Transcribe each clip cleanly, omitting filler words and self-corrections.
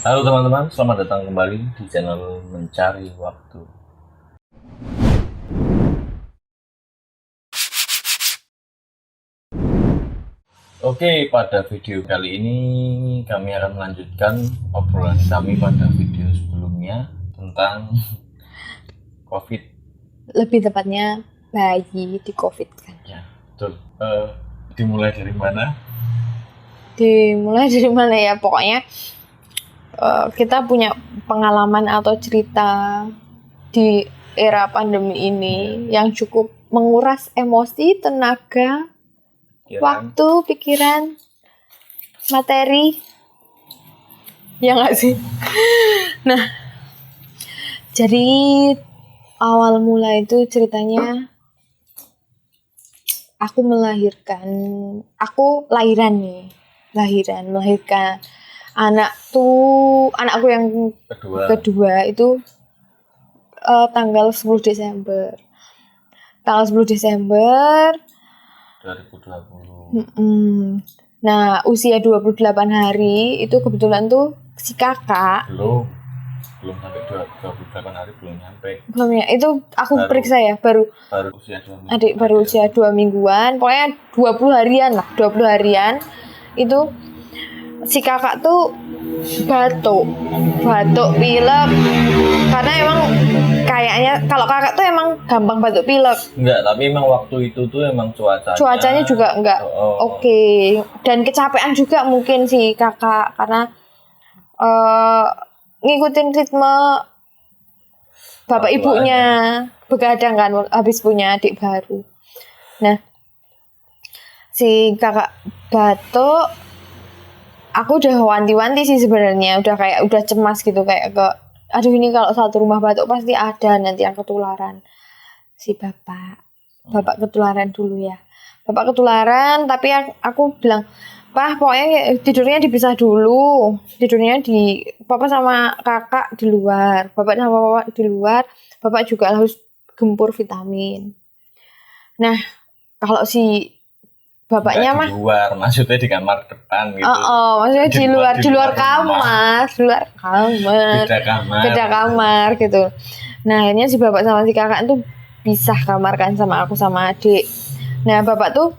Halo teman-teman, selamat datang kembali di channel Mencari Waktu. Oke, pada video kali ini kami akan melanjutkan obrolan kami pada video sebelumnya tentang COVID. Lebih tepatnya bayi di COVID kan. Ya, betul. Dimulai dari mana? Dimulai dari mana ya? Pokoknya kita punya pengalaman atau cerita di era pandemi ini yang cukup menguras emosi, tenaga, waktu, pikiran, materi. Ya nggak sih? Nah, jadi awal mula itu ceritanya aku melahirkan anakku yang kedua itu tanggal 10 Desember 2020. Nah, usia 28 hari itu kebetulan tuh si kakak belum sampai 28 hari, belum nyampe. Belum ya, itu aku periksa ya, baru usia 2 minggu. Adik baru usia 2 mingguan, pokoknya 20 harian itu si kakak tuh batuk pilek, karena emang kayaknya kalau kakak tuh emang gampang batuk pilek. Enggak, tapi emang waktu itu tuh emang cuacanya juga enggak oke. Dan kecapean juga mungkin si kakak karena ngikutin ritme bapak ibunya, begadang kan habis punya adik baru. Nah, si kakak batuk, aku udah wanti-wanti sih sebenarnya, udah cemas gitu, kayak aduh ini kalau satu rumah batuk pasti ada nanti yang ketularan. Si bapak ketularan dulu ya. Bapak ketularan, tapi aku bilang, "Pak, pokoknya tidurnya dipisah dulu. Tidurnya di papa sama kakak di luar. Bapak sama papa di luar. Bapak juga harus gempur vitamin." Nah, kalau si bapaknya mah di luar, maksudnya di kamar depan gitu. Maksudnya di luar kamar. Beda kamar gitu. Nah, akhirnya si bapak sama si kakak itu pisah kamar kan sama aku sama adik. Nah, bapak tuh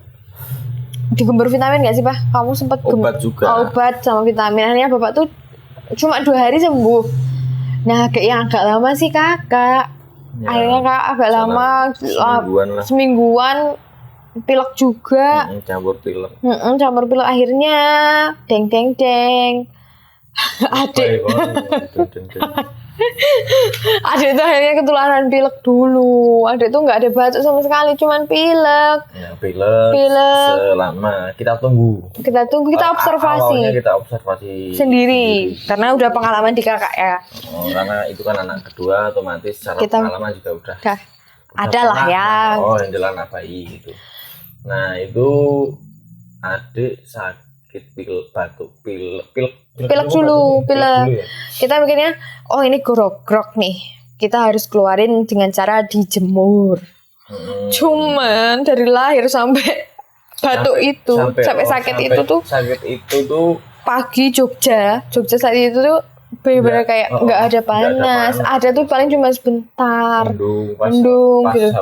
digempur vitamin gak sih, Pak? Kamu sempat obat sama vitamin. Akhirnya bapak tuh cuma 2 hari sembuh. Nah, kayak yang agak lama sih kakak. Ya, akhirnya kakak agak lama, semingguan pilek juga. Campur pilek. Akhirnya deng. Adik tuh akhirnya ketularan pilek dulu. Adik tuh nggak ada batuk sama sekali, cuman pilek. Ya, pilek. Selama kita observasi sendiri karena udah pengalaman di kakak ya. Karena itu kan anak kedua, otomatis secara pengalaman juga udah ada lah ya. Yang jalan bayi gitu. Nah, itu adik sakit pilek dulu. Kita mikirnya, oh ini grok nih, kita harus keluarin dengan cara dijemur. Cuman dari lahir sampai batuk sampai sakit itu tuh pagi Jogja saat itu tuh benar-benar kayak nggak ada panas, ada tuh paling cuma sebentar, mendung gitu.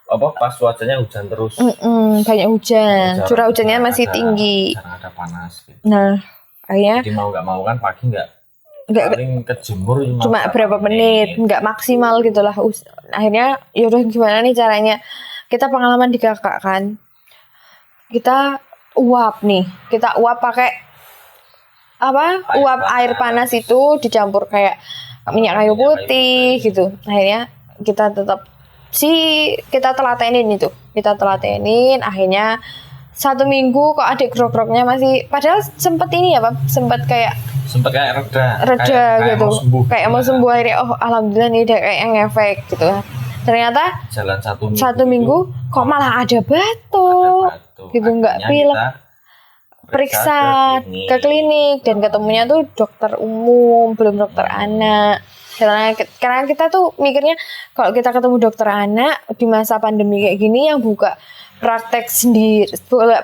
Pas cuacanya hujan terus. Banyak hujan, curah hujannya masih tinggi. Ada panas gitu. Nah, akhirnya jadi mau nggak mau kan pagi paling kejemur cuma berapa menit, nggak maksimal gitulah. Akhirnya yaudah gimana nih caranya? Kita pengalaman di kakak kan, kita uap pakai uap air panas itu dicampur kayak minyak kayu putih gitu. Akhirnya kita telatenin. Akhirnya 1 minggu kok adik grok-groknya masih, padahal sempet kayak reda gitu, kayak mau sembuh. Akhirnya alhamdulillah nih udah kayak ngefek gitu. Ternyata jalan 1 minggu kok malah ada batuk gitu, nggak pilek. Periksa ke klinik dan ketemunya tuh dokter umum, belum dokter anak. Karena kita tuh mikirnya kalau kita ketemu dokter anak di masa pandemi kayak gini, yang buka praktek sendiri,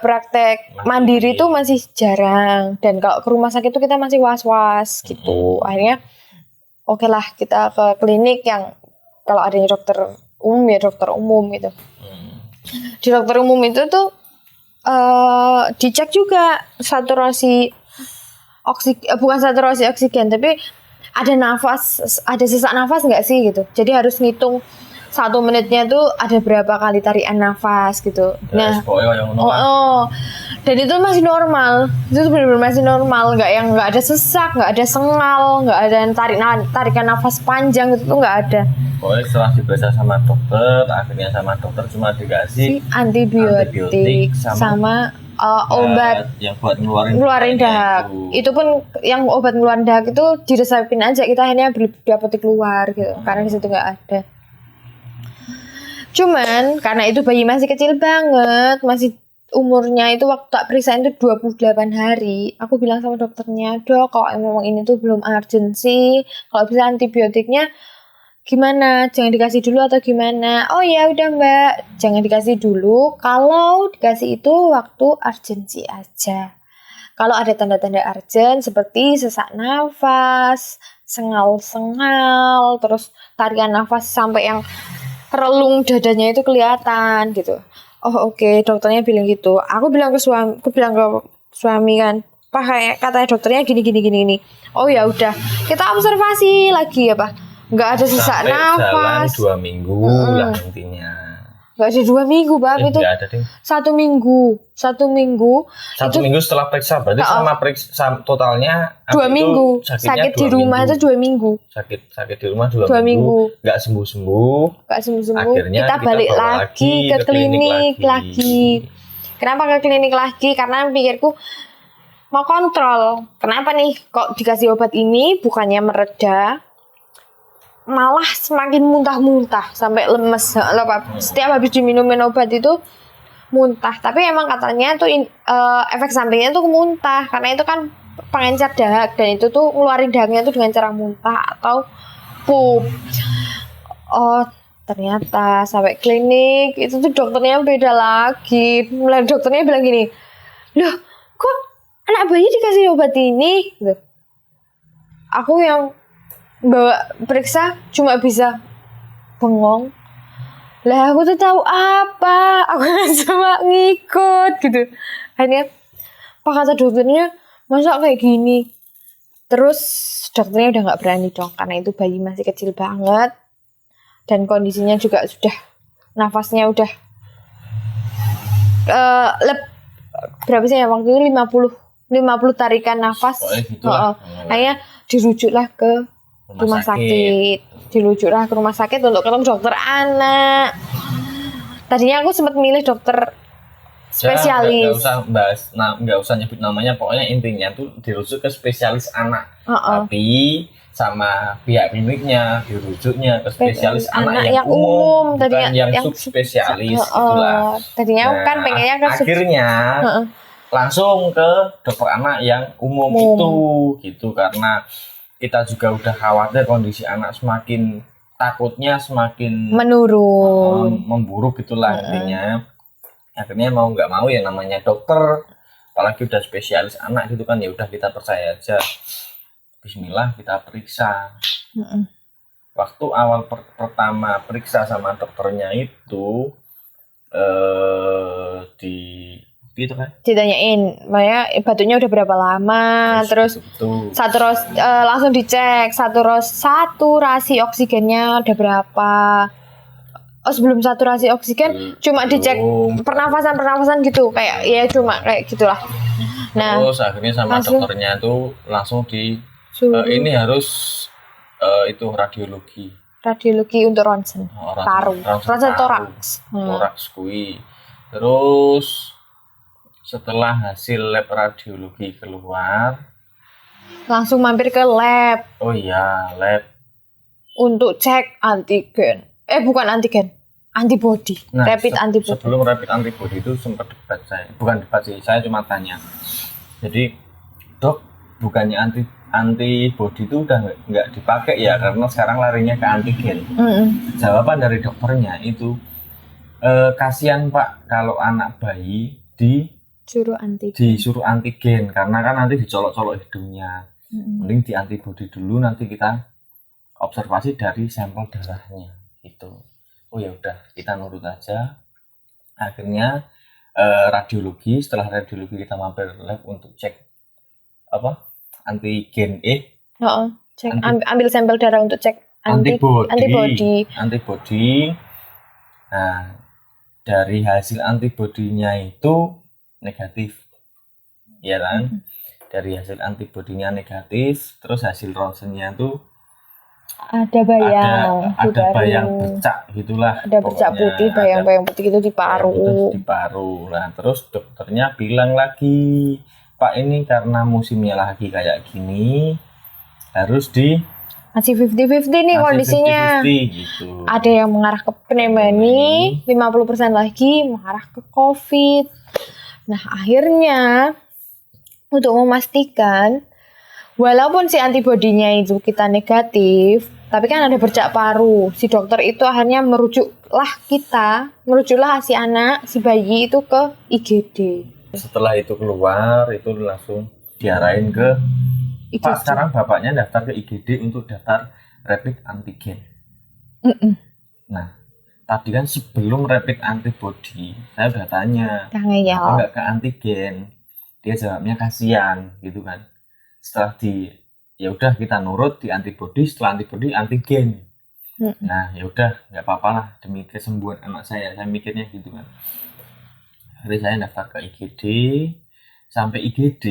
praktek mandiri itu masih jarang, dan kalau ke rumah sakit itu kita masih was-was gitu. Akhirnya oke lah kita ke klinik yang kalau adanya dokter umum ya dokter umum gitu. Di dokter umum itu tuh dicek juga saturasi oksigen, bukan saturasi oksigen tapi ada sesak nafas nggak sih gitu. Jadi harus ngitung 1 menitnya tuh ada berapa kali tarikan nafas gitu. Nah, dan itu masih normal. Itu benar-benar masih normal, nggak ada sesak, nggak ada sengal, nggak ada tarikan nafas panjang gitu tuh nggak ada. Pokoknya setelah diperiksa sama dokter, akhirnya sama dokter cuma dikasih antibiotik sama obat yang buat ngeluarin dahak. Itu pun yang obat ngeluarin dahak itu diresepin aja, kita akhirnya beli di apotek luar gitu, karena di situ nggak ada. Cuman karena itu bayi masih kecil banget, masih umurnya itu waktu tak periksa itu 28 hari. Aku bilang sama dokternya, "Dok, kalau memang ini tuh belum urgensi, kalau bisa antibiotiknya gimana? Jangan dikasih dulu atau gimana?" "Oh ya udah Mbak, jangan dikasih dulu. Kalau dikasih itu waktu urgensi aja. Kalau ada tanda-tanda urgent seperti sesak nafas, sengal-sengal, terus tarikan nafas sampai yang relung dadanya itu kelihatan gitu." Oh oke, dokternya bilang gitu. Aku bilang ke suami kan, "Pak, kayak katanya dokternya gini. Oh ya udah, kita observasi lagi ya Pak. Nggak ada sesak nafas. Jalan 2 minggu lah intinya. Nggak ada 2 minggu Bab itu. Nggak ada deh. 1 minggu. 1 minggu. 1 minggu setelah periksa berarti sama periksa totalnya 2 minggu. Sakit di rumah itu 2 minggu. Sakit di rumah 2 minggu. Nggak sembuh-sembuh. Akhirnya kita balik lagi ke klinik lagi. Kenapa ke klinik lagi? Karena pikirku mau kontrol. Kenapa nih kok dikasih obat ini bukannya mereda, malah semakin muntah-muntah sampai lemes. Setiap habis diminumin obat itu muntah. Tapi emang katanya tuh efek sampingnya tuh muntah, karena itu kan pengencer dahak, dan itu tuh ngeluarin dahaknya tuh dengan cara muntah atau pup. Oh ternyata sampai klinik itu tuh dokternya beda lagi. Mulai dokternya bilang gini, "Loh kok anak bayi dikasih obat ini?" Gitu. Aku yang bawa periksa cuma bisa bengong. Lah aku tuh tahu apa, aku cuma ngikut gitu. Akhirnya Pak, kata dokternya, "Masa kayak gini?" Terus dokternya udah nggak berani dong, karena itu bayi masih kecil banget dan kondisinya juga sudah nafasnya udah berapa sih ya waktu itu 50 tarikan nafas. Akhirnya dirujuklah ke rumah sakit. Dirujuklah ke rumah sakit untuk ketemu dokter anak. Tadinya aku sempat milih dokter spesialis. Nggak usah bahas, nggak usah nyebut namanya. Pokoknya intinya tuh dirujuk ke spesialis anak. Tapi sama pihak kliniknya dirujuknya ke spesialis anak yang umum, bukan yang subspesialis. Itulah. Tadinya kan pengennya ke akhirnya langsung ke dokter anak yang umum. Itu gitu, karena kita juga udah khawatir kondisi anak takutnya semakin menurun, memburuk gitulah intinya. Akhirnya mau nggak mau ya namanya dokter, apalagi udah spesialis anak gitu kan, ya udah kita percaya aja. Bismillah kita periksa. Waktu awal pertama periksa sama dokternya itu gitu kan, ditanyain makanya batunya udah berapa lama, terus langsung dicek saturasi oksigennya ada berapa. Sebelum saturasi oksigen cuma dicek pernafasan gitu, kayak ya cuma kayak gitulah. Nah terus akhirnya sama dokternya tuh langsung ini harus itu radiologi untuk ronsen paru, ronsen toraks kui. Terus setelah hasil lab radiologi keluar, langsung mampir ke lab. Oh iya, lab untuk cek antigen. Bukan antigen, antibody. Rapid antibody. Sebelum rapid antibody itu sempat debat saya. Bukan debat sih, saya cuma tanya. Jadi, "Dok, bukannya antibody itu udah nggak dipakai ya, karena sekarang larinya ke antigen?" Jawaban dari dokternya itu, Kasihan Pak kalau anak bayi disuruh antigen karena kan nanti dicolok-colok hidungnya. Mending di antibody dulu, nanti kita observasi dari sampel darahnya gitu. Oh ya udah, kita nurut aja. Akhirnya radiologi, setelah radiologi kita mampir lab untuk cek antigen cek ambil sampel darah untuk cek antibody. Nah, dari hasil antibodinya itu negatif, ya kan? Dari hasil antibodinya negatif, terus hasil ronsennya tuh ada bayang bercak gitulah. Ada bercak putih, bayang-bayang putih itu di paru. Nah, terus dokternya bilang lagi, Pak, ini karena musimnya lagi kayak gini, harus masih 50-50 nih kondisinya. 50-50 gitu. Ada yang mengarah ke pneumonia, 50% lagi mengarah ke COVID. Nah, akhirnya untuk memastikan walaupun si antibodinya itu kita negatif, tapi kan ada bercak paru. Si dokter itu akhirnya merujuklah si anak, si bayi itu ke IGD. Setelah itu keluar, itu langsung diarahin ke IGD. Pak, sekarang bapaknya daftar ke IGD untuk daftar rapid antigen. Nah, tadi kan sebelum rapid antibody, saya udah tanya, kenapa nggak ke antigen? Dia jawabnya kasihan, gitu kan. Setelah ya udah kita nurut di antibody, setelah antibody antigen. Nah, ya udah nggak apa-apa lah demi kesembuhan anak saya mikirnya gitu kan. Jadi saya daftar ke IGD, sampai IGD,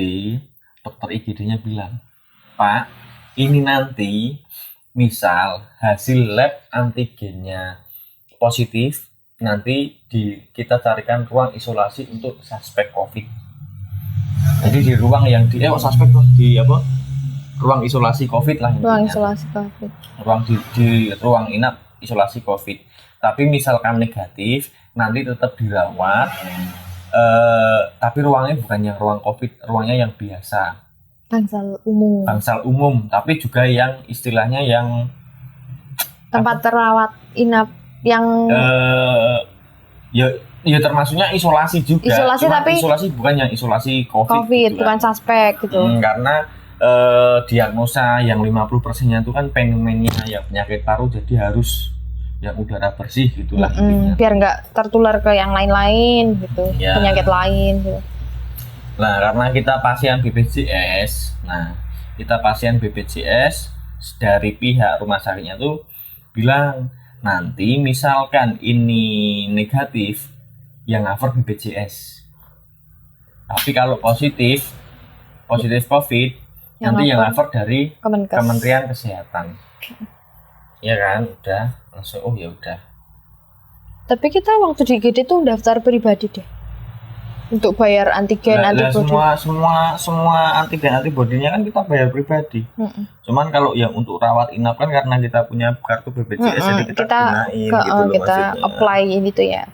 dokter IGD-nya bilang, Pak, ini nanti misal hasil lab antigennya positif, nanti kita carikan ruang isolasi untuk suspek COVID. Jadi di ruang yang ruang isolasi COVID lah. Ruang isolasi COVID. Di ruang inap isolasi COVID. Tapi misalkan negatif, nanti tetap dirawat. Tapi ruangnya bukan yang ruang COVID, ruangnya yang biasa. Bangsal umum. Tapi juga yang istilahnya yang tempat terawat inap yang ya termasuknya isolasi juga. Tapi isolasi bukan yang isolasi COVID gitu bukan kan. Suspek gitu. Karena diagnosa yang 50%-nya itu kan pneumonia yang penyakit paru, jadi harus yang udara bersih gitulah. Biar nggak tertular ke yang lain-lain gitu, penyakit lain gitu. Nah, karena kita pasien BPJS, dari pihak rumah sakitnya tuh bilang, nanti misalkan ini negatif, yang cover BPJS. Tapi kalau positif COVID, nanti yang cover dari Kementerian Kesehatan. Ya kan, udah langsung ya udah. Tapi kita waktu di IGD tuh daftar pribadi deh. Untuk bayar antigen antibody. Semua antigen antibodinya kan kita bayar pribadi. Cuman kalau yang untuk rawat inap kan karena kita punya kartu BPJS, jadi kita gunain gitu loh, kita maksudnya apply gitu ya.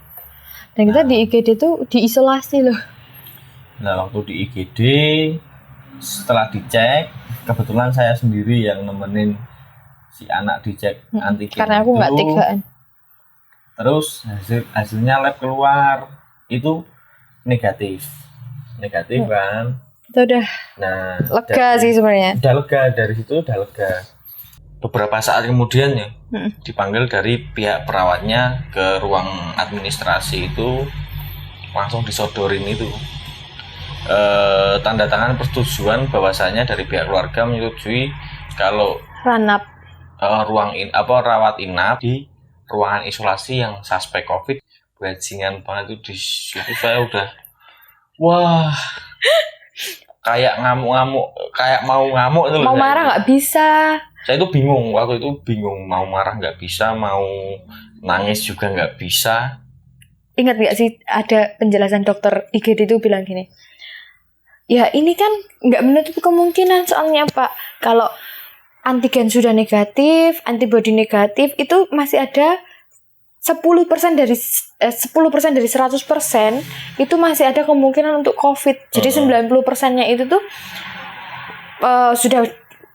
Dan kita di IGD tuh diisolasi loh. Nah, waktu di IGD setelah dicek, kebetulan saya sendiri yang nemenin si anak dicek antigen. Karena aku nggak tegaan. Terus hasilnya lab keluar itu negatif kan. Itu udah lega sih sebenarnya. Udah lega, dari situ udah lega. Beberapa saat kemudian ya dipanggil dari pihak perawatnya ke ruang administrasi, itu langsung disodorin itu tanda tangan persetujuan bahwasanya dari pihak keluarga menyetujui kalau rawat inap di ruangan isolasi yang suspek COVID. Bajingan banget itu. Di situ saya udah kayak ngamuk, kayak mau ngamuk itu. Mau marah nggak bisa. Saya itu bingung, waktu itu bingung, mau marah nggak bisa, mau nangis juga nggak bisa. Ingat nggak sih ada penjelasan dokter IGD itu bilang gini, ya ini kan nggak menutup kemungkinan, soalnya Pak, kalau antigen sudah negatif, antibodi negatif, itu masih ada 10% dari 100% itu masih ada kemungkinan untuk COVID. Jadi 90%-nya itu tuh sudah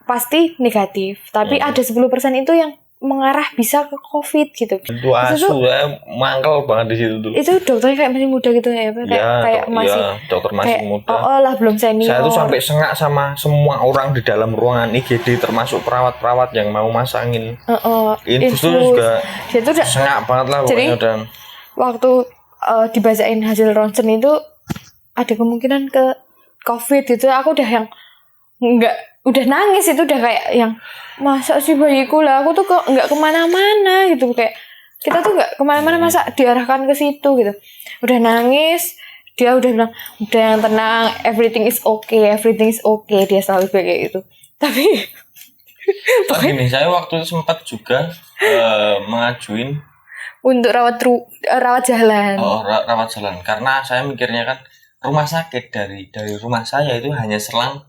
pasti negatif. Tapi ada 10% itu yang mengarah bisa ke COVID gitu. Itu asu mangkel banget di situ tuh. Itu dokternya kayak masih muda gitu ya, kayak masih dokter masih kayak, muda. lah belum senior. Saya tuh sampai sengak sama semua orang di dalam ruangan IGD termasuk perawat-perawat yang mau masangin. Infus tuh juga sengak banget lah pokoknya. Dan waktu dibacain hasil ronsen itu ada kemungkinan ke COVID gitu, aku udah yang udah nangis, itu udah kayak yang masa sih bayiku lah, aku tuh kok nggak kemana-mana gitu, kayak kita tuh nggak kemana-mana masa diarahkan ke situ gitu, udah nangis. Dia udah bilang udah yang tenang, everything is okay, dia selalu kayak gitu. Tapi gini, saya waktu itu sempat juga mengajuin untuk rawat jalan. Rawat jalan, karena saya mikirnya kan rumah sakit dari rumah saya itu hanya selang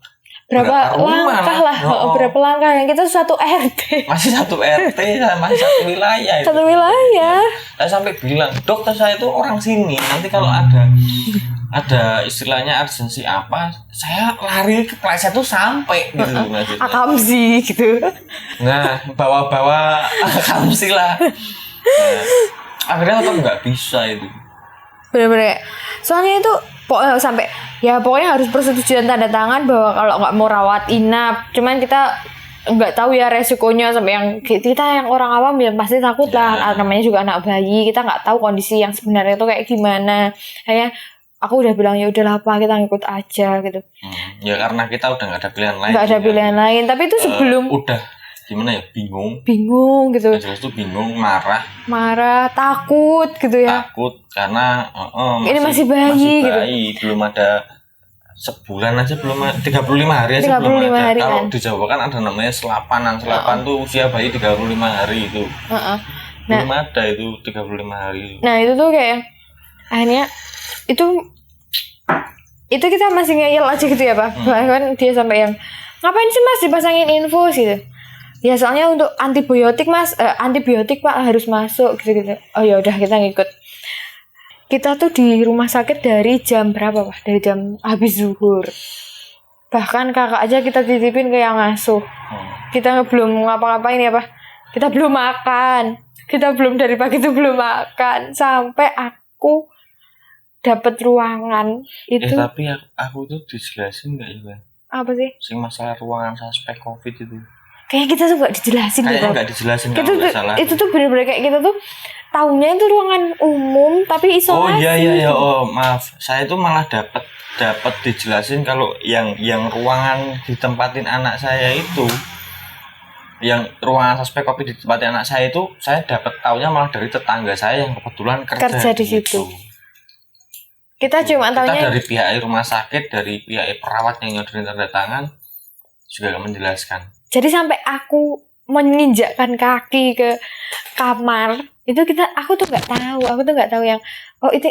berapa langkah lah, berapa langkah, yang kita satu RT. Masih satu RT, masih satu wilayah. Satu wilayah. Saya sampai bilang, dokter saya itu orang sini. Nanti kalau ada istilahnya urgensi apa, saya lari ke kelasnya tuh sampai gitu maksudnya. Akamsi gitu. Nah, bawa akamsi lah. Nah, akhirnya tetap nggak bisa itu. Bener-bener. Soalnya itu sampai pokoknya harus persetujuan tanda tangan bahwa kalau nggak mau rawat inap. Cuman kita nggak tahu ya resikonya, sampai yang kita yang orang awam ya pasti takut lah. Namanya juga anak bayi, kita nggak tahu kondisi yang sebenarnya itu kayak gimana. Kayak aku udah bilang ya udahlah apa, kita ngikut aja gitu. Ya karena kita udah nggak ada pilihan lain. Nggak ada pilihan lain. Tapi itu sebelum udah gimana ya, bingung gitu. Jelas tuh bingung, marah, takut gitu ya. Takut karena ini masih bayi gitu. Belum ada sebulan aja, belum 35 hari aja 35 belum ada. Hari kalau di Jawa kan ada namanya selapan tuh usia bayi 35 hari itu. Belum ada itu 35 hari. Nah, itu tuh kayak akhirnya itu kita masih ngeyel aja gitu ya, Pak. Bahkan dia sampai yang ngapain sih Mas dipasangin infus gitu. Ya soalnya untuk antibiotik Mas, antibiotik Pak harus masuk gitu. Oh ya udah, kita ngikut. Kita tuh di rumah sakit dari jam berapa Pak? Dari jam habis zuhur. Bahkan kakak aja kita titipin ke yang ngasuh. Kita belum ngapa-ngapain ya Pak. Kita belum makan. Kita belum dari pagi itu belum makan sampai aku dapat ruangan itu. Tapi aku tuh dijelasin nggak ya Bang? Apa sih? Sing masalah ruangan suspek COVID itu. Kayak kita tuh gak dijelasin gitu. Kayaknya gak dijelasin kalau gak salah. Itu tuh bener-bener kayak kita tuh taunya itu ruangan umum tapi isolasi. Oh iya. Oh maaf, saya tuh malah dapat dijelasin kalau yang ruangan ditempatin anak saya itu, yang ruangan suspek COVID ditempatin anak saya itu, saya dapat taunya malah dari tetangga saya yang kebetulan kerja di situ. Kita cuma taunya dari pihak rumah sakit, dari pihak perawat yang nyodorin tanda tangan juga gak menjelaskan. Jadi sampai aku menginjakkan kaki ke kamar itu aku tuh nggak tahu yang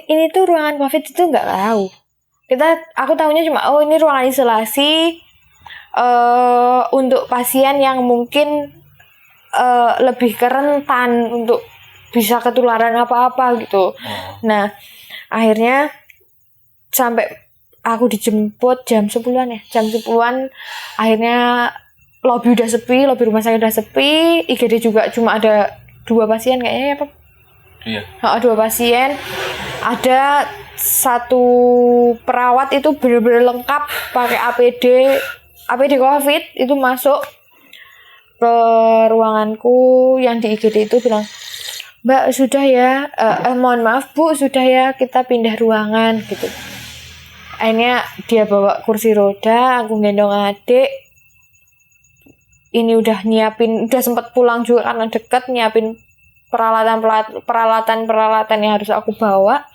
ini tuh ruangan COVID itu nggak tahu. Aku tahunya cuma ini ruangan isolasi untuk pasien yang mungkin lebih rentan untuk bisa ketularan apa-apa gitu. Nah akhirnya sampai aku dijemput jam 10-an akhirnya lobby udah sepi, lobby rumah sakit udah sepi, IGD juga cuma ada 2 pasien kayaknya ya Pak. Iya. 2 pasien, ada 1 perawat itu benar-benar lengkap pakai APD COVID itu masuk ke ruanganku yang di IGD itu bilang, Mbak sudah ya, mohon maaf Bu sudah ya kita pindah ruangan gitu. Akhirnya dia bawa kursi roda, aku gendong adik. Ini udah sempat pulang juga karena dekat, nyiapin peralatan yang harus aku bawa.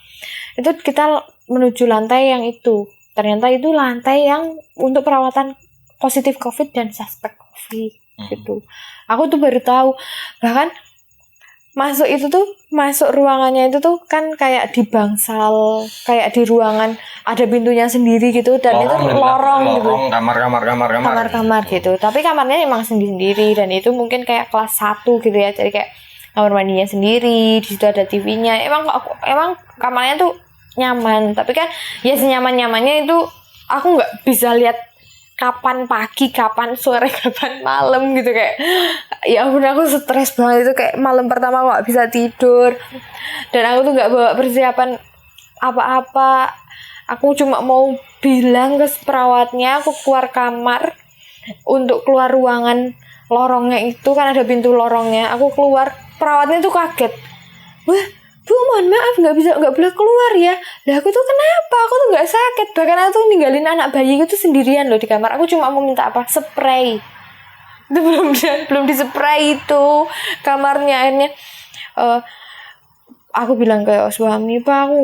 Itu kita menuju lantai yang itu. Ternyata itu lantai yang untuk perawatan positif COVID dan suspek COVID gitu. Aku tuh baru tahu. Bahkan masuk ruangannya itu tuh kan kayak di bangsal, kayak di ruangan ada pintunya sendiri gitu, dan lorong gitu. Kamar gitu. Tapi kamarnya emang sendiri dan itu mungkin kayak kelas 1 gitu ya. Jadi kayak kamar mandinya sendiri, di situ ada TV-nya. Emang kamarnya tuh nyaman, tapi kan ya senyaman-nyamannya itu aku nggak bisa lihat kapan pagi, kapan sore, kapan malam gitu kayak ya ampun aku stres banget itu kayak malam pertama aku gak bisa tidur dan aku tuh gak bawa persiapan apa-apa. Aku cuma mau bilang ke perawatnya aku keluar kamar untuk keluar ruangan lorongnya itu kan ada pintu lorongnya. Aku keluar, perawatnya tuh kaget. Wah, Bu, mohon maaf nggak boleh keluar ya. Lah aku tuh kenapa? Aku tuh nggak sakit. Bahkan aku tuh ninggalin anak bayi itu sendirian loh di kamar. Aku cuma mau minta apa? Spray. Itu belum dispray itu kamarnya. Akhirnya aku bilang ke suami, Pak,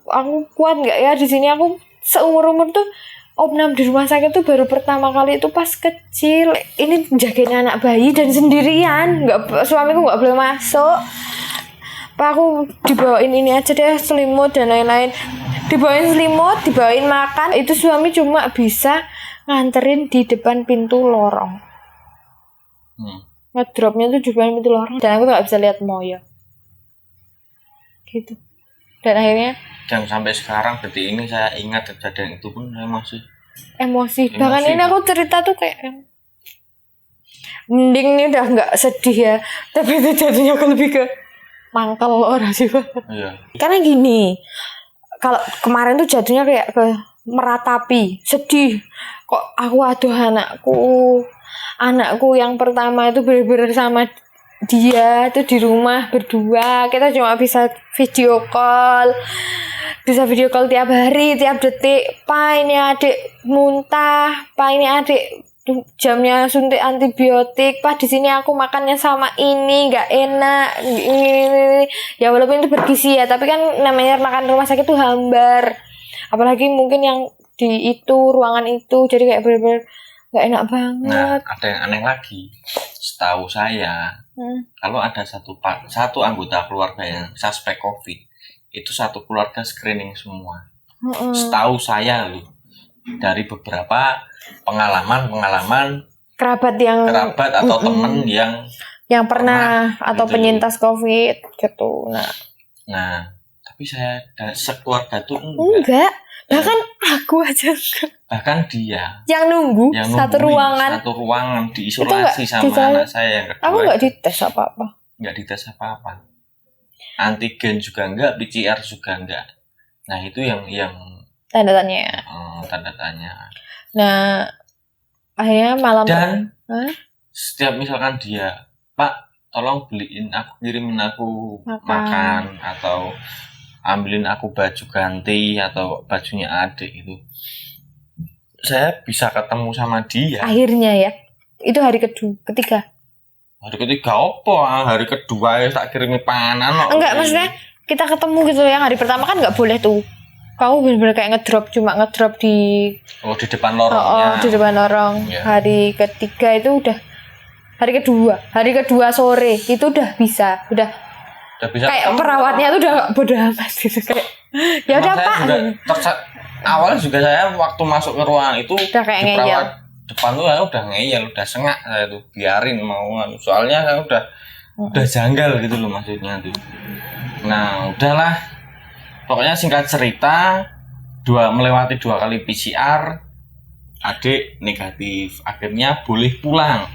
aku kuat nggak ya di sini. Aku seumur tuh opnam di rumah sakit tuh baru pertama kali itu pas kecil. Ini jagain anak bayi dan sendirian. Suamiku nggak boleh masuk. Pak, aku dibawain ini aja deh, selimut dan lain-lain. Dibawain selimut, dibawain makan. Itu suami cuma bisa nganterin di depan pintu lorong. Ngedropnya tuh di depan pintu lorong. Dan aku tuh gak bisa lihat Moyo. Gitu. Dan akhirnya dan sampai sekarang detik ini saya ingat kejadian itu pun saya masih emosi. Bahkan ini aku cerita tuh kayak mending nih udah gak sedih ya. Tapi itu jatuhnya lebih ke mangkel orang sih Pak. Iya. Karena gini, kalau kemarin tuh jatuhnya kayak ke meratapi, sedih. Kok aku aduh anakku yang pertama itu bener-bener sama dia tuh di rumah berdua. Kita cuma bisa video call tiap hari, tiap detik. Pak, ini adik muntah, Pak, ini adik jamnya suntik antibiotik, Pak, di sini aku makannya sama ini nggak enak, ini. Ya walaupun itu bergizi ya, tapi kan namanya makan rumah sakit tuh hambar, apalagi mungkin yang di itu ruangan itu, jadi kayak bener-bener nggak enak banget. Nah, ada yang aneh lagi, setahu saya kalau ada satu anggota keluarga yang suspek COVID, itu satu keluarga screening semua. Setahu saya loh, dari beberapa pengalaman kerabat atau temen yang pernah atau gitu, penyintas COVID gitu. Nah, tapi saya sekeluarga tuh enggak. Bahkan aku aja bahkan dia yang nunggu satu ruangan diisolasi sama anak saya yang kedua. Aku nggak dites apa-apa. Nggak dites apa-apa. Antigen juga enggak, PCR juga enggak. Nah, itu yang tanda tanya. Tanda tanya. Nah, akhirnya malam dan setiap misalkan dia, Pak, tolong kirimin aku makan atau ambilin aku baju ganti atau bajunya adik itu, saya bisa ketemu sama dia. Akhirnya ya, itu hari ketiga. Hari ketiga apa? Hari kedua ya tak kirimi panganan. Enggak, maksudnya kita ketemu gitu yang hari pertama kan nggak boleh tuh. Kamu bener-bener kayak ngedrop di depan lorongnya. Di depan lorong. Yeah. Hari ketiga itu udah hari kedua sore itu udah bisa kayak perawatnya tuh udah bodoh amat gitu kayak ya udah Pak. Awalnya juga saya waktu masuk ke ruang itu udah kayak ngeyel. Depan tuh saya udah ngeyel, udah sengak saya tuh, biarin mau, soalnya saya udah janggal gitu loh maksudnya tuh. Nah, udahlah. Pokoknya singkat cerita, melewati 2 kali PCR, adik negatif. Akhirnya boleh pulang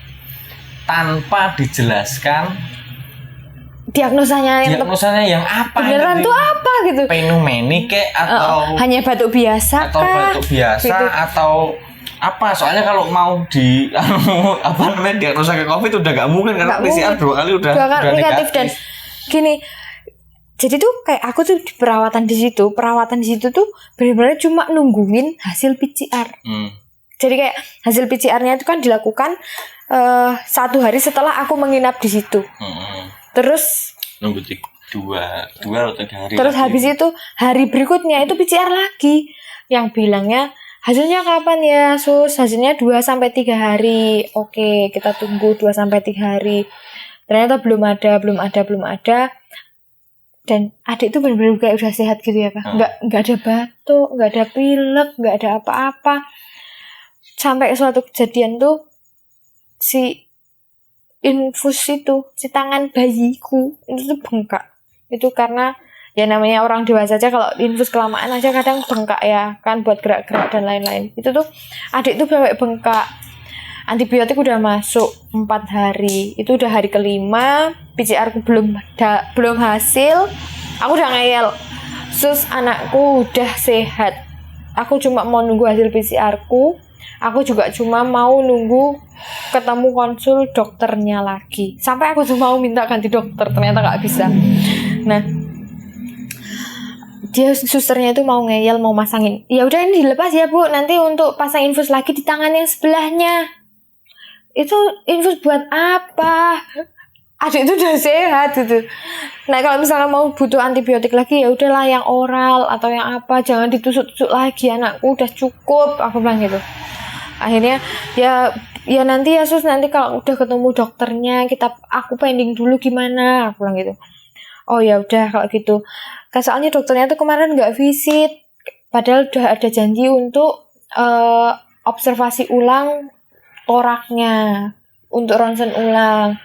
tanpa dijelaskan diagnosanya yang apa beneran tuh apa gitu, pneumonia atau hanya batuk biasa gitu. Atau apa, soalnya kalau mau diagnosa ke COVID udah gak mungkin karena PCR 2 kali udah negatif. Dan gini, jadi tuh kayak aku tuh di perawatan di situ tuh benar-benar cuma nungguin hasil PCR. Jadi kayak hasil PCR-nya itu kan dilakukan 1 hari setelah aku menginap di situ. Terus nunggu 2 atau 3 hari. Terus habis itu hari berikutnya itu PCR lagi. Yang bilangnya hasilnya kapan ya, Sus? Hasilnya 2-3 hari. Oke, kita tunggu 2-3 hari. Ternyata belum ada. Dan adik itu benar-benar kayak udah sehat gitu ya, Pak. Nggak ada batuk, nggak ada pilek, nggak ada apa-apa. Sampai suatu kejadian tuh si infus itu, si tangan bayiku itu tuh bengkak. Itu karena Ya namanya orang dewasa aja kalau infus kelamaan aja kadang bengkak ya kan, buat gerak-gerak dan lain-lain. Itu tuh adik tuh sampai bengkak. Antibiotik udah masuk 4 hari. Itu udah hari kelima, PCR ku belum hasil. Aku udah ngeyel. Sus, anakku udah sehat. Aku cuma mau nunggu hasil PCR ku. Aku juga cuma mau nunggu ketemu konsul dokternya lagi. Sampai aku tuh mau minta ganti dokter, ternyata nggak bisa. Nah, dia susternya itu mau ngeyel, mau masangin. Ya udah ini dilepas ya Bu, nanti untuk pasang infus lagi di tangan yang sebelahnya. Itu infus buat apa? Adik itu udah sehat gitu. Nah kalau misalnya mau butuh antibiotik lagi ya udahlah yang oral atau yang apa, jangan ditusuk-tusuk lagi, anakku udah cukup, aku bilang gitu. Akhirnya ya nanti ya Sus, nanti kalau udah ketemu dokternya aku pending dulu gimana, aku bilang gitu. Oh ya udah kalau gitu. Soalnya dokternya tuh kemarin nggak visit, padahal udah ada janji untuk observasi ulang toraknya, untuk ronsen ulang.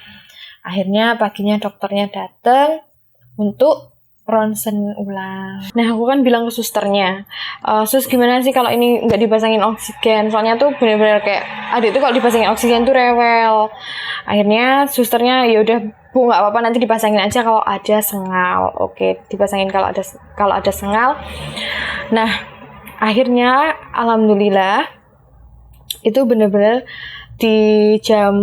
Akhirnya paginya dokternya datang untuk ronsen ulang. Nah aku kan bilang ke susternya, Sus gimana sih kalau ini nggak dipasangin oksigen, soalnya tuh bener-bener kayak adik tuh kalau dipasangin oksigen tuh rewel. Akhirnya susternya ya udah Bu, nggak apa-apa, nanti dipasangin aja kalau ada sengal. Oke, dipasangin kalau ada sengal. Nah akhirnya alhamdulillah itu bener-bener di jam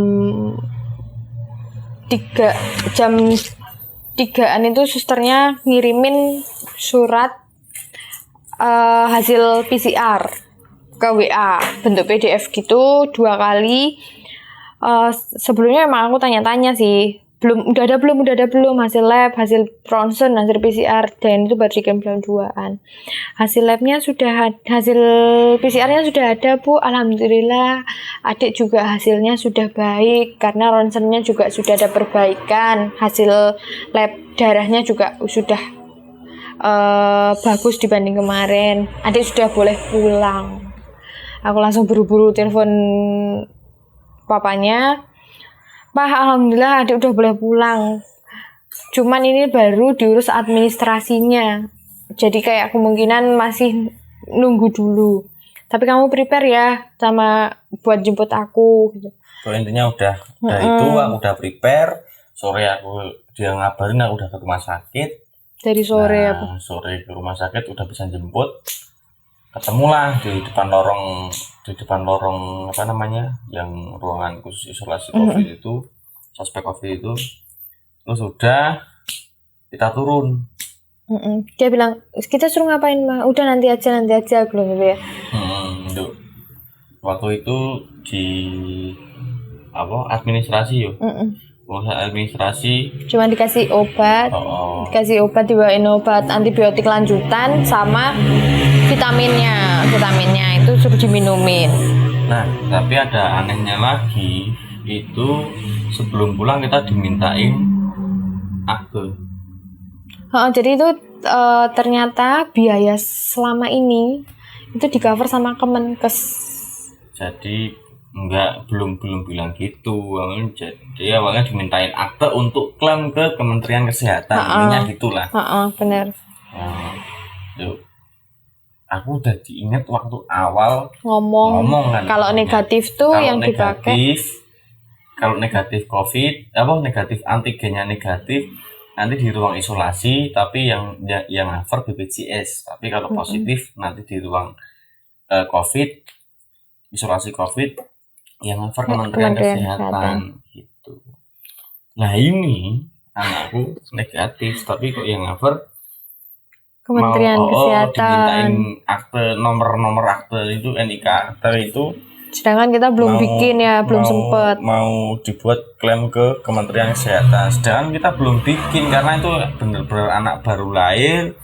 3-an itu susternya ngirimin surat hasil PCR ke WA bentuk PDF gitu 2 kali. Sebelumnya emang aku tanya-tanya sih, udah ada belum hasil lab, hasil ronsen, hasil PCR, dan itu baru dikirim jam 2-an. Hasil labnya hasil PCR-nya sudah ada Bu, alhamdulillah. Adik juga hasilnya sudah baik karena ronsennya juga sudah ada perbaikan, hasil lab darahnya juga sudah bagus dibanding kemarin. Adik sudah boleh pulang. Aku langsung buru-buru telepon papanya, Pak, alhamdulillah adik udah boleh pulang. Cuman ini baru diurus administrasinya. Jadi kayak kemungkinan masih nunggu dulu. Tapi kamu prepare ya sama buat jemput aku gitu. So, intinya udah itu aku udah prepare. Sore dia ngabarin aku udah ke rumah sakit. Dari sore sore ke rumah sakit udah bisa jemput. Ketemulah di depan lorong apa namanya, yang ruangan khusus isolasi COVID itu, suspek COVID itu. Terus udah kita turun. Dia bilang kita suruh ngapain mah, udah nanti aja belum gitu ya. Waktu itu di administrasi yo. Administrasi cuma dikasih obat, dibawain obat antibiotik lanjutan sama vitaminnya itu suruh diminumin. Nah tapi ada anehnya lagi, itu sebelum pulang kita dimintain akte. Jadi itu ternyata biaya selama ini itu di cover sama Kemenkes. Jadi belum bilang gitu. Jadi awalnya dimintain akte untuk klaim ke Kementerian Kesehatan. Intinya gitulah. Benar. Aku udah diingat waktu awal ngomong kan, kalau negatif tuh yang dipakai. Kalau negatif COVID, negatif antigennya negatif, nanti di ruang isolasi, tapi yang cover BPJS. Tapi kalau positif nanti di ruang COVID, isolasi COVID, yang cover Kementerian Kesehatan gitu. Nah ini anakku negatif, tapi kok yang cover Kementerian Kesehatan. Dimintain akte, nomor akte itu, NIK akte itu. Sedangkan kita belum bikin ya, belum sempet. Mau dibuat klaim ke Kementerian Kesehatan. Sedangkan kita belum bikin karena itu benar-benar anak baru lahir.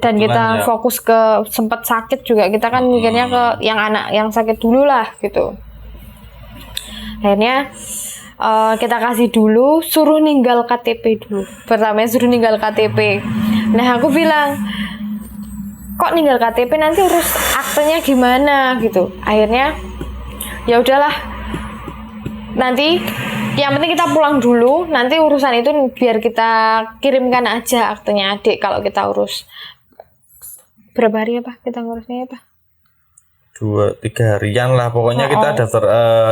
Dan kita fokus ke sempat sakit juga, kita kan mikirnya ke yang anak yang sakit dulu lah gitu. Akhirnya kita kasih dulu, suruh ninggal KTP dulu. Pertamanya suruh ninggal KTP. Nah aku bilang, kok ninggal KTP, nanti urus aktenya gimana gitu. Akhirnya ya udahlah, nanti Yang penting kita pulang dulu, nanti urusan itu biar kita kirimkan aja aktenya adik kalau kita urus. Berapa hari apa kita ngurusnya apa? 2-3 harian lah pokoknya. Kita daftar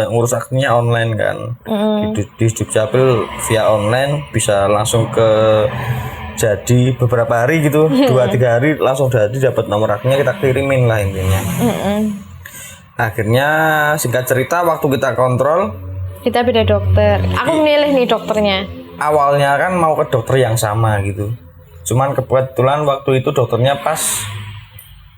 ngurus aktenya online kan. Di Dukcapil via online bisa langsung ke jadi beberapa hari gitu. 2-3 hari langsung jadi dapat nomor aktenya, kita kirimin lah intinya. Akhirnya singkat cerita waktu kita kontrol, kita beda dokter. Aku milih nih dokternya. Awalnya kan mau ke dokter yang sama gitu. Cuman kebetulan waktu itu dokternya pas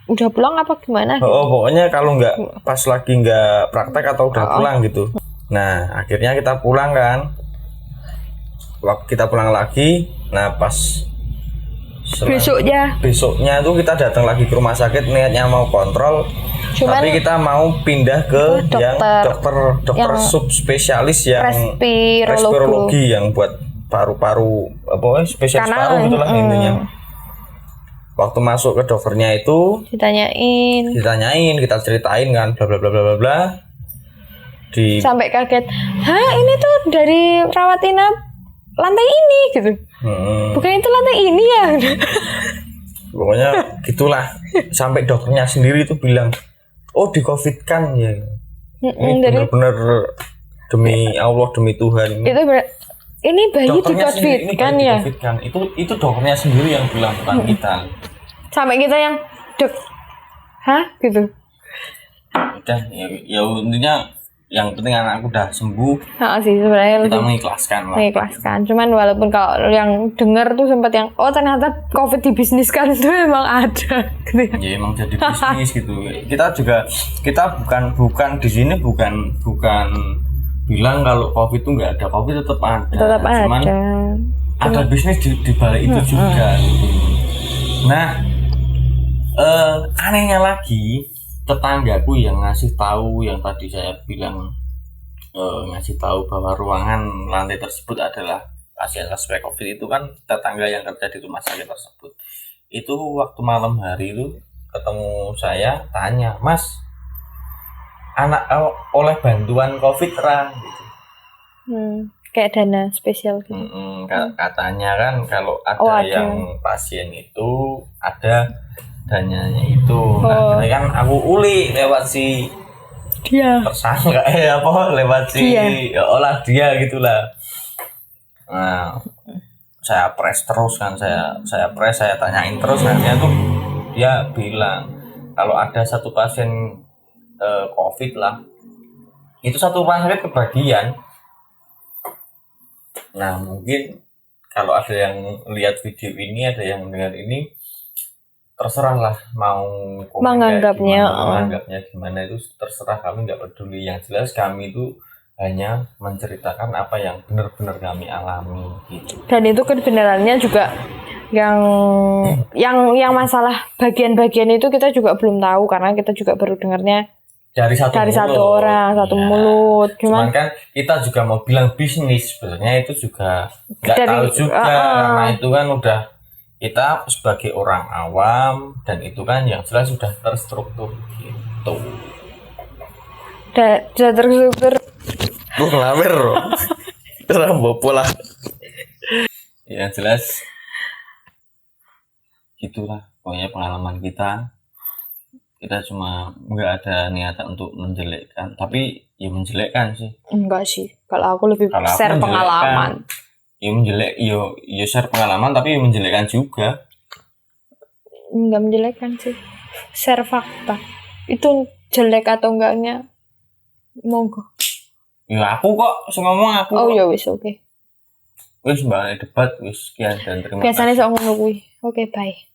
udah pulang apa gimana? Pokoknya kalau nggak pas lagi nggak praktek atau udah pulang gitu. Nah akhirnya kita pulang kan. Waktu kita pulang lagi, nah pas besoknya tuh kita datang lagi ke rumah sakit niatnya mau kontrol. Tapi kita mau pindah ke dokter subspesialis yang respirologi yang buat paru-paru apa spesialis paru gitulah intinya. Waktu masuk ke dokternya itu ditanyain, kita ceritain kan bla bla bla bla bla. Sampai kaget. Hah, ini tuh dari rawat inap lantai ini gitu. Bukan itu lantai ini ya. Pokoknya gitulah. Sampai dokternya sendiri tuh bilang, "Oh, di Covid kan ya." Ini benar-benar demi Allah, demi Tuhan. Ini bayi di Covid kan ya? Itu dokternya sendiri yang bilang, bukan kita. Sampai kita yang hah gitu. Udah ya intinya yang penting anakku udah sembuh. Sih sebenarnya kita mengikhlaskan. Cuman walaupun kalau yang denger tuh sempat yang ternyata Covid dibisniskan itu memang ada gitu ya. Ya emang jadi bisnis gitu. Kita bukan di sini bukan bilang kalau Covid itu nggak ada. Covid tetap ada. Cuman ada bisnis di balik itu juga gitu. Nah, anehnya lagi tetanggaku yang ngasih tahu, yang tadi saya bilang ngasih tahu bahwa ruangan lantai tersebut adalah pasien suspek Covid itu kan tetangga yang kerja di rumah sakit tersebut. Itu waktu malam hari itu ketemu saya, tanya, "Mas, anak oleh bantuan Covid ra?" gitu. Kayak dana spesial gitu. Katanya kan kalau ada yang pasien itu ada dananya itu. Nah, kan aku uli lewat si dia tersangka lewat si dia gitulah. Nah, saya press terus kan, saya tanyain terus, nanti tuh dia bilang kalau ada satu pasien Covid lah, itu satu rumah sakit kebagian. Nah mungkin kalau ada yang lihat video ini, ada yang dengar ini, terserah lah mau menganggapnya gimana itu terserah, kami nggak peduli. Yang jelas kami itu hanya menceritakan apa yang benar-benar kami alami gitu. Dan itu kebenarannya juga yang masalah bagian-bagian itu kita juga belum tahu karena kita juga baru dengarnya dari satu orang, satu mulut. Cuman kan kita juga mau bilang bisnis, sebenarnya itu juga nggak tahu juga karena itu kan udah kita sebagai orang awam, dan itu kan yang jelas sudah terstruktur gitu. Sudah terstruktur. Ngelamer rambo lah. Yang jelas gitulah pokoknya pengalaman kita. Kita cuma nggak ada niatan untuk menjelekkan, tapi ya menjelekkan sih. Enggak sih, kalau aku lebih share pengalaman. Ya share pengalaman, tapi menjelekkan juga. Enggak menjelekkan sih, share fakta. Itu jelek atau enggaknya monggo. Ya aku kok ngomong aku. Oh ya wis, oke. Wis mbak debat wis, sekian dan terima kasih. Biasanya sok ngono kuwi. Oke, bye.